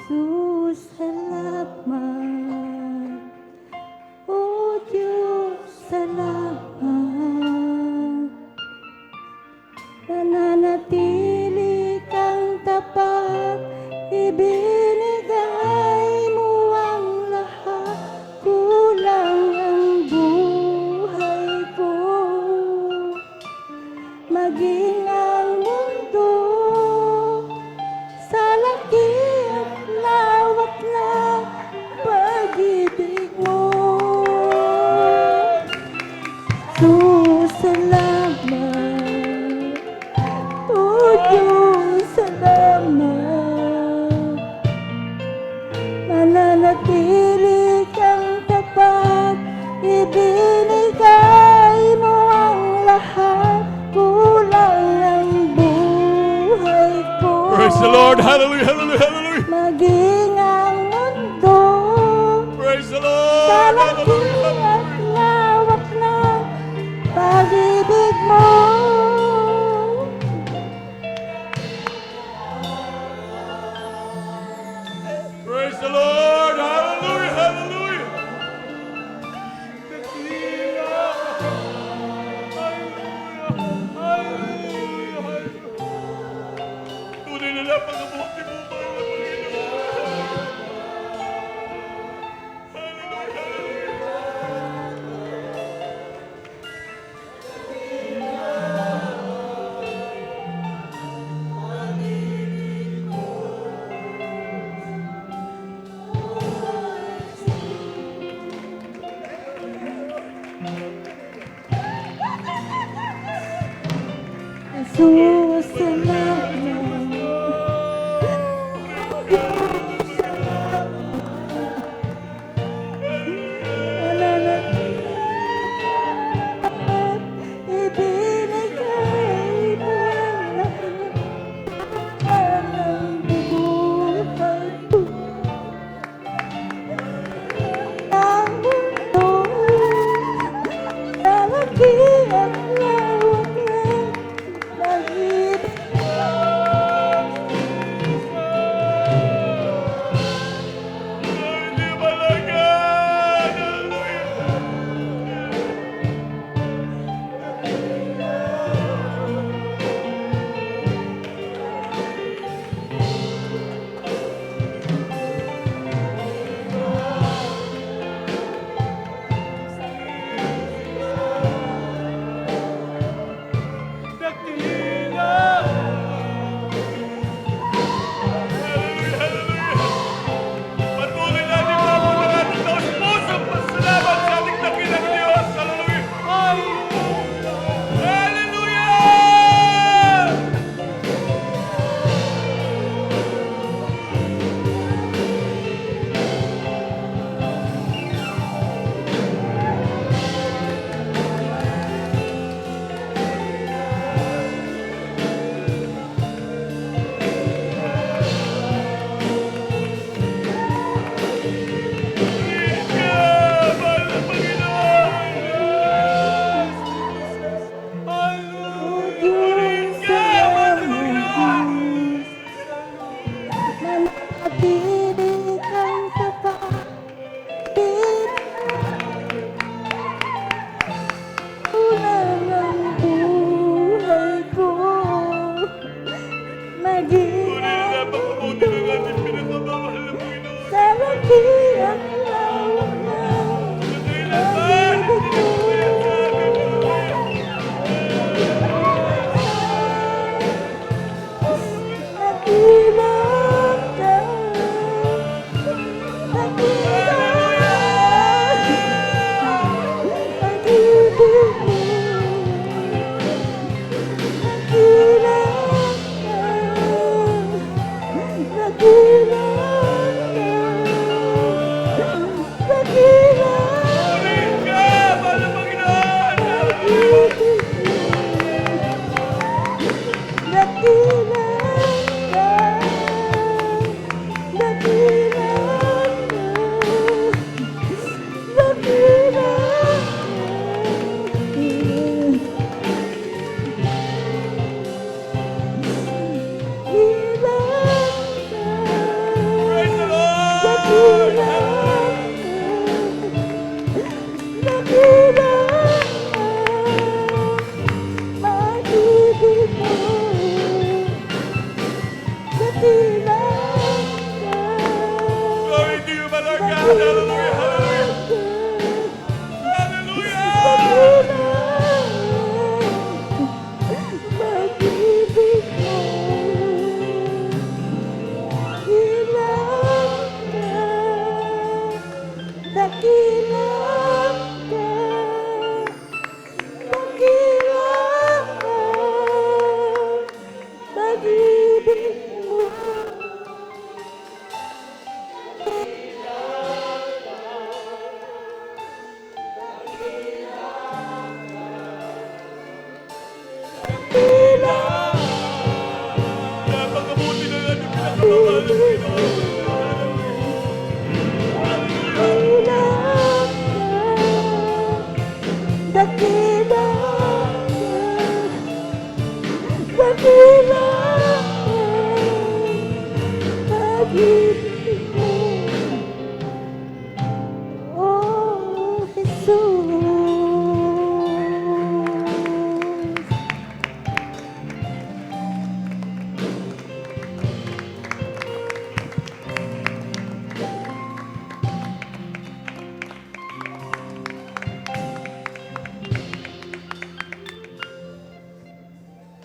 Jesus, salamat. O Diyos, salamat. Nananatili kang tapat, ibinigay mo ang lahat. Kulang ang buhay ko, maging ang mundo sa laki at lawak ng pag-ibig mo. Jesus, salamat. O Diyos, salamat. Mananatili kang tapat, ibinigay mo ang lahat. Kulang ang buhay ko. Praise the Lord. Hallelujah, hallelujah, hallelujah. Maging ang mundo Praise the sa Lord. laki Hallelujah. at lawak ng pag-ibig mo. Praise the Lord. Hallelujah, hallelujah. Tunay na napakabuti mo, mahal na Panginoon. Hallelujah, hallelujah. Jesus, salamat. Ibinigay mo ang lahat ng buhay ko. Ang mundo sa laki at lawak ng pag-ibig mo. Hindi malagan. Hallelujah. Patuloy natin mapunta natin sa pusong pasalamat sa ating dakilang Diyos. Hallelujah! Hallelujah! Mahal na Panginoon! Diyos, salamat. Manatili kang tapat, kulang ang buhay ko, maging Tunay na ang napakabuti ng ating pinakamamahal na Panginoon. sa laki at lawak ng Kailanman, hindi na po yan sa atin. nakilang ka, pag-ibig mo. Purihin ka, mahal na Panginoon! Hallelujah, hallelujah. Hallelujah. Napakabuti ng ating pinakamamahal na Panginoon.